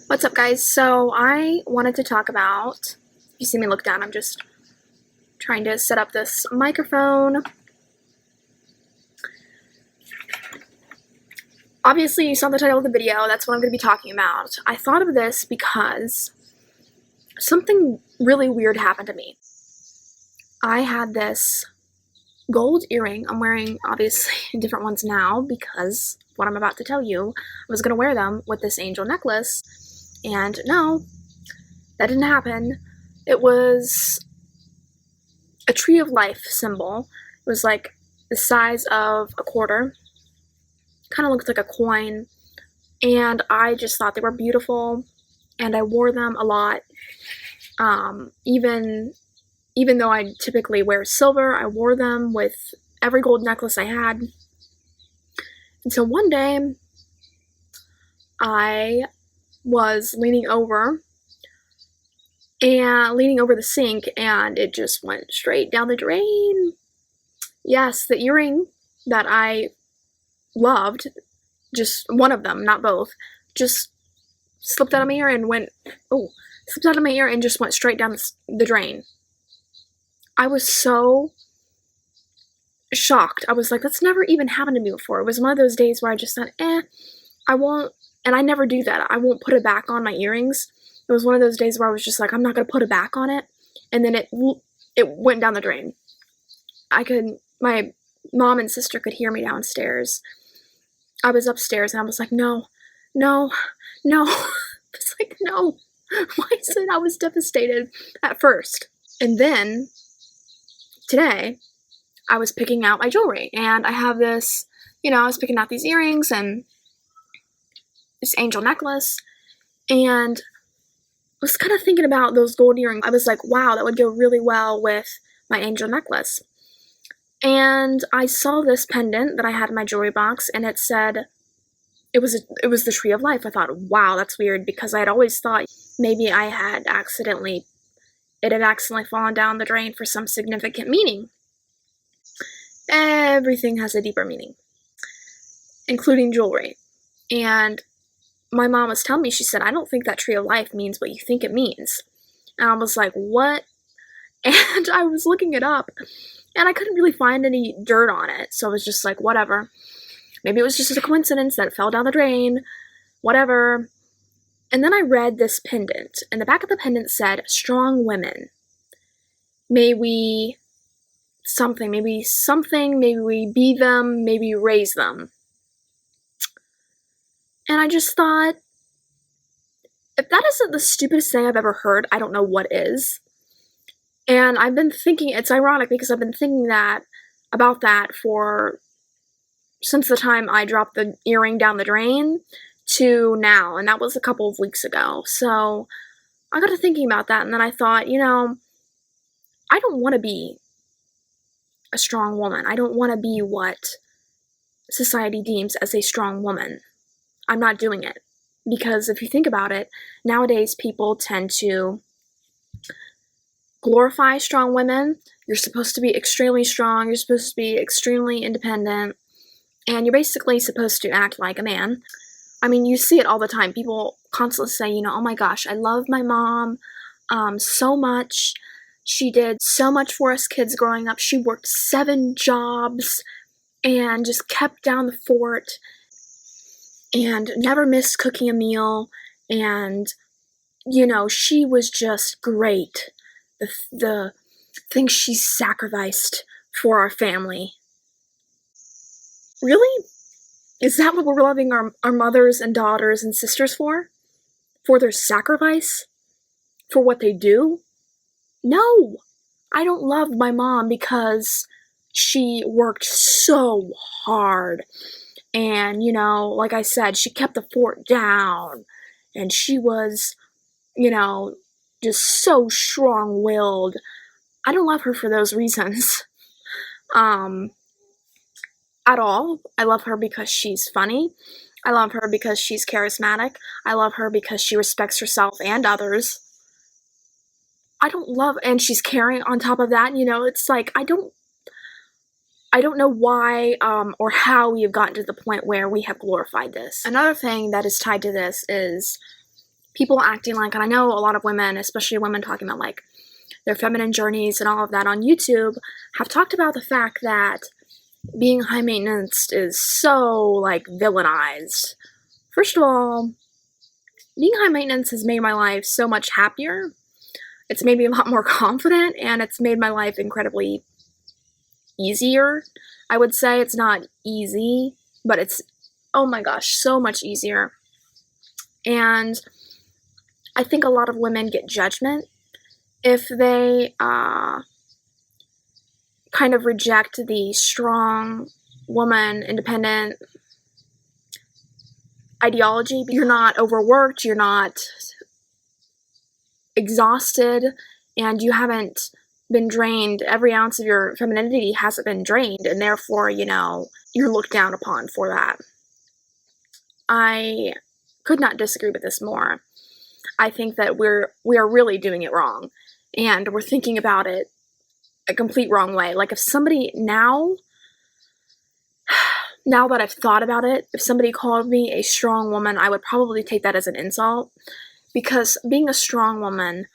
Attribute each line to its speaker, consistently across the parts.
Speaker 1: What's up, guys? So I wanted to talk about, if you see me look down, I'm just trying to set up this microphone. Obviously, you saw the title of the video. That's what I'm going to be talking about. I thought of this because something really weird happened to me. I had this gold earring. I'm wearing, obviously, different ones now because what I'm about to tell you, I was going to wear them with this angel necklace. And no, that didn't happen. It was a tree of life symbol. It was like the size of a quarter. Kind of looked like a coin. And I just thought they were beautiful. And I wore them a lot. Even though I typically wear silver, I wore them with every gold necklace I had. Until one day, I was leaning over the sink, and it just went straight down the drain. Yes, the earring that I loved, just one of them, not both, just slipped out of my ear and just went straight down the drain. I was so shocked. I was like, that's never even happened to me before. It was one of those days where I just thought, I won't, and I never do that. I won't put it back on my earrings. It was one of those days where I was just like, I'm not going to put it back on it. And then it went down the drain. My mom and sister could hear me downstairs. I was upstairs and I was like, no. It's like, no. Why is it? I was devastated at first. And then today I was picking out my jewelry, and I have this, I was picking out these earrings and this angel necklace, and I was kind of thinking about those gold earrings. I was like, wow, that would go really well with my angel necklace. And I saw this pendant that I had in my jewelry box, and it said, it was the tree of life. I thought, wow, that's weird, because I had always thought maybe it had accidentally fallen down the drain for some significant meaning. Everything has a deeper meaning, including jewelry. And my mom was telling me, she said, I don't think that tree of life means what you think it means. And I was like, what? And I was looking it up, and I couldn't really find any dirt on it. So I was just like, whatever. Maybe it was just a coincidence that it fell down the drain. Whatever. And then I read this pendant, and the back of the pendant said, strong women. May we be them, maybe raise them. And I just thought, if that isn't the stupidest thing I've ever heard, I don't know what is. And I've been thinking, it's ironic because I've been thinking about that since the time I dropped the earring down the drain to now, and that was a couple of weeks ago. So I got to thinking about that, and then I thought, I don't want to be a strong woman. I don't want to be what society deems as a strong woman. I'm not doing it. Because if you think about it, nowadays people tend to glorify strong women. You're supposed to be extremely strong. You're supposed to be extremely independent. And you're basically supposed to act like a man. I mean, you see it all the time. People constantly say, oh my gosh, I love my mom so much. She did so much for us kids growing up. She worked 7 jobs and just kept down the fort and never missed cooking a meal. And, she was just great. The things she sacrificed for our family. Really? Is that what we're loving our mothers and daughters and sisters for? For their sacrifice? For what they do? No! I don't love my mom because she worked so hard. And, like I said, she kept the fort down. And she was, just so strong-willed. I don't love her for those reasons. At all. I love her because she's funny. I love her because she's charismatic. I love her because she respects herself and others. And she's caring on top of that, it's like, I don't know why or how we have gotten to the point where we have glorified this. Another thing that is tied to this is people acting like, and I know a lot of women, especially women talking about like their feminine journeys and all of that on YouTube, have talked about the fact that being high maintenance is so like villainized. First of all, being high maintenance has made my life so much happier. It's made me a lot more confident, and it's made my life incredibly easier. I would say it's not easy, but it's, oh my gosh, so much easier. And I think a lot of women get judgment if they kind of reject the strong woman, independent ideology. You're not overworked, you're not exhausted, and you haven't been drained. Every ounce of your femininity hasn't been drained, and therefore, you're looked down upon for that. I could not disagree with this more. I think that we are really doing it wrong, and we're thinking about it a complete wrong way. Like, if somebody now that I've thought about it, if somebody called me a strong woman, I would probably take that as an insult, because being a strong woman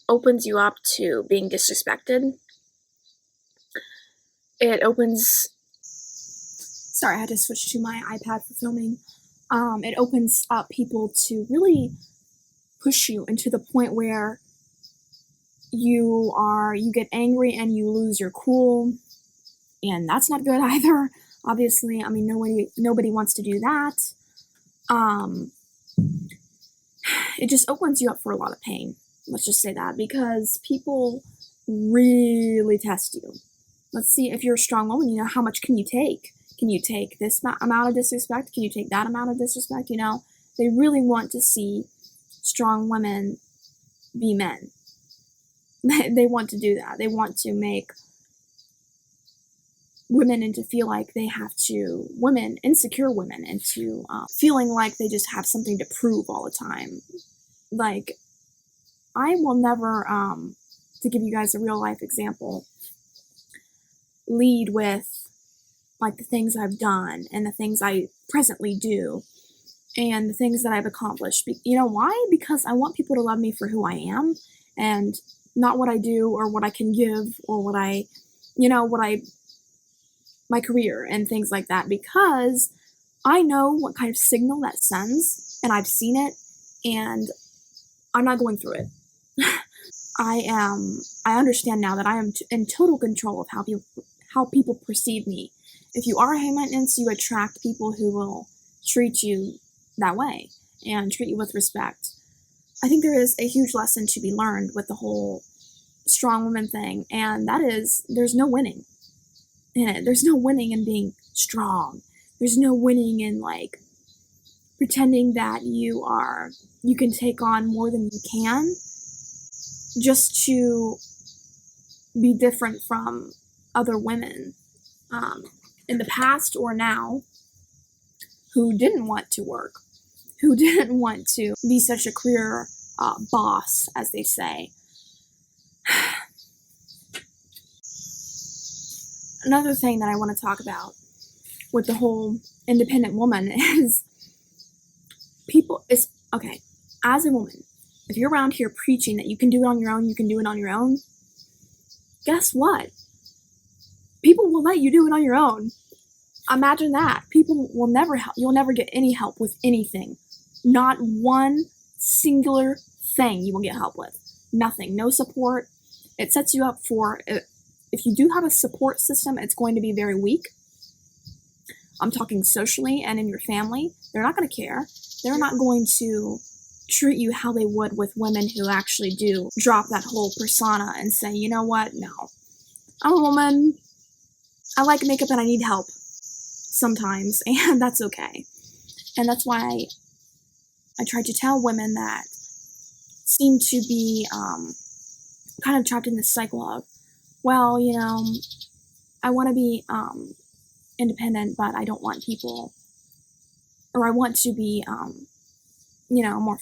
Speaker 1: opens you up to being disrespected. It opens... Sorry, I had to switch to my iPad for filming. It opens up people to really push you into the point where you get angry and you lose your cool, and that's not good either. Obviously, I mean, nobody wants to do that. It just opens you up for a lot of pain. Let's just say that, because people really test you. Let's see, if you're a strong woman, how much can you take? Can you take this amount of disrespect? Can you take that amount of disrespect? They really want to see strong women be men. They want to do that. They want to make women into feel like they have to, insecure women, into feeling like they just have something to prove all the time. Like, I will never, to give you guys a real life example, lead with like the things I've done and the things I presently do and the things that I've accomplished. You know why? Because I want people to love me for who I am, and not what I do or what I can give or my career and things like that, because I know what kind of signal that sends, and I've seen it, and I'm not going through it. I understand now that I am in total control of how people perceive me. If you are high maintenance, you attract people who will treat you that way and treat you with respect. I think there is a huge lesson to be learned with the whole strong woman thing, and that is, there's no winning in it. There's no winning in being strong. There's no winning in like pretending that you can take on more than you can just to be different from other women in the past or now who didn't want to work, who didn't want to be such a career boss, as they say. Another thing that I want to talk about with the whole independent woman is okay, as a woman, if you're around here preaching that you can do it on your own, guess what? People will let you do it on your own. Imagine that. People will never help. You'll never get any help with anything. Not one singular thing you will get help with. Nothing. No support. It sets you up for, if you do have a support system, it's going to be very weak. I'm talking socially and in your family. They're not going to care. They're not going to treat you how they would with women who actually do drop that whole persona and say, you know what, no. I'm a woman. I like makeup and I need help sometimes, and that's okay. And that's why I try to tell women that seem to be kind of trapped in this cycle of, well, I want to be independent, but I don't want people, or I want to be, more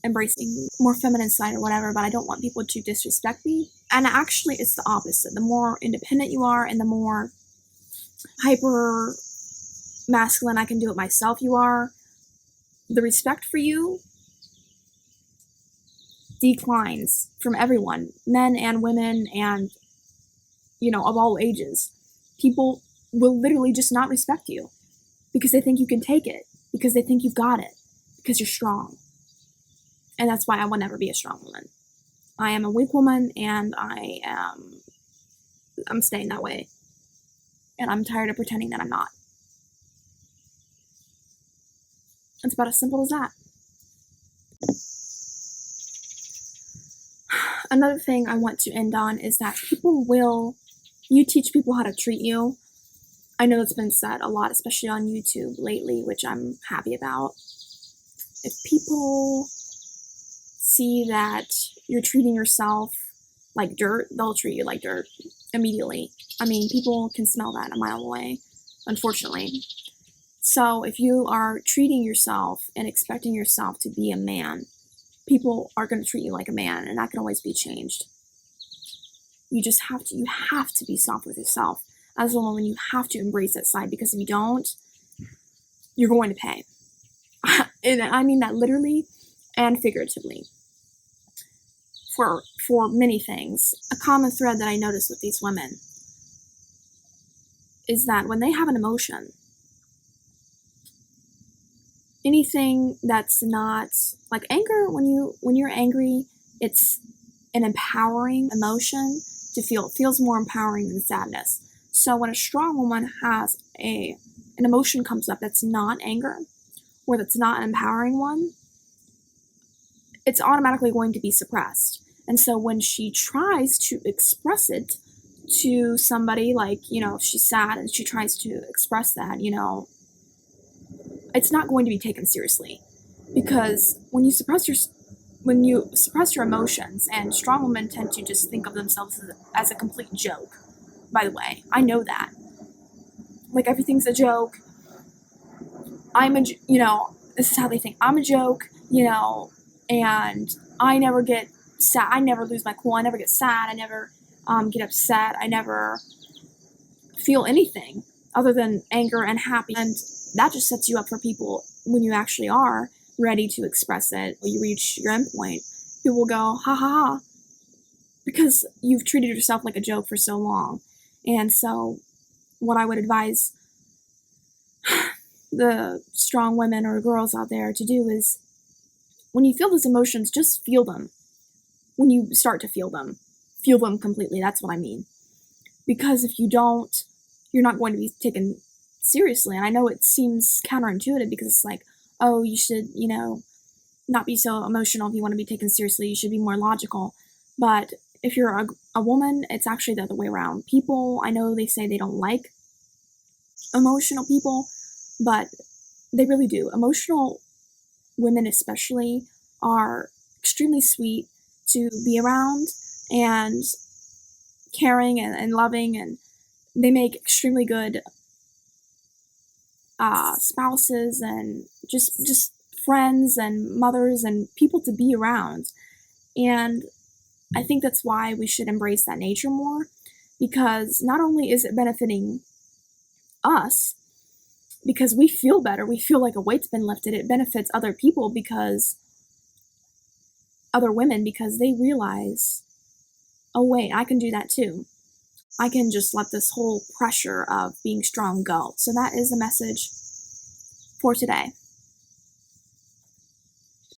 Speaker 1: embracing more feminine side or whatever, but I don't want people to disrespect me. And actually, it's the opposite. The more independent you are and the more hyper masculine I can do it myself you are, the respect for you declines from everyone, men and women and, of all ages. People will literally just not respect you because they think you can take it, because they think you've got it, because you're strong. And that's why I will never be a strong woman. I am a weak woman, and I'm staying that way. And I'm tired of pretending that I'm not. It's about as simple as that. Another thing I want to end on is that you teach people how to treat you. I know it's been said a lot, especially on YouTube lately, which I'm happy about. If people see that you're treating yourself like dirt, they'll treat you like dirt immediately. I mean, people can smell that a mile away, unfortunately. So if you are treating yourself and expecting yourself to be a man, people are going to treat you like a man, and that can always be changed. You have to be soft with yourself. As a woman, you have to embrace that side, because if you don't, you're going to pay. And I mean that literally and figuratively. For many things. A common thread that I notice with these women is that when they have an emotion, anything that's not like anger, when you're angry, it's an empowering emotion to feel. It feels more empowering than sadness. So when a strong woman has an emotion comes up that's not anger, or that's not an empowering one, it's automatically going to be suppressed. And so when she tries to express it to somebody, like, she's sad and she tries to express that, it's not going to be taken seriously. Because when you suppress your emotions, and strong women tend to just think of themselves as a complete joke, by the way. I know that. Like, everything's a joke. This is how they think. I'm a joke, and I never get sad. I never lose my cool. I never get sad. I never get upset. I never feel anything other than anger and happy. And that just sets you up for people when you actually are ready to express it, or you reach your end point. People will go, ha ha ha, because you've treated yourself like a joke for so long. And so what I would advise the strong women or girls out there to do is, when you feel those emotions, just feel them. When you start to feel them completely. That's what I mean. Because if you don't, you're not going to be taken seriously. And I know it seems counterintuitive, because it's like, oh, you should, not be so emotional if you want to be taken seriously. You should be more logical. But if you're a woman, it's actually the other way around. People, I know they say they don't like emotional people, but they really do. Emotional women especially are extremely sweet to be around, and caring and loving, and they make extremely good spouses, and just friends and mothers and people to be around. And I think that's why we should embrace that nature more, because not only is it benefiting us, because we feel better, we feel like a weight's been lifted, it benefits other people, because other women, because they realize, oh wait, I can do that too. I can just let this whole pressure of being strong go. So that is the message for today.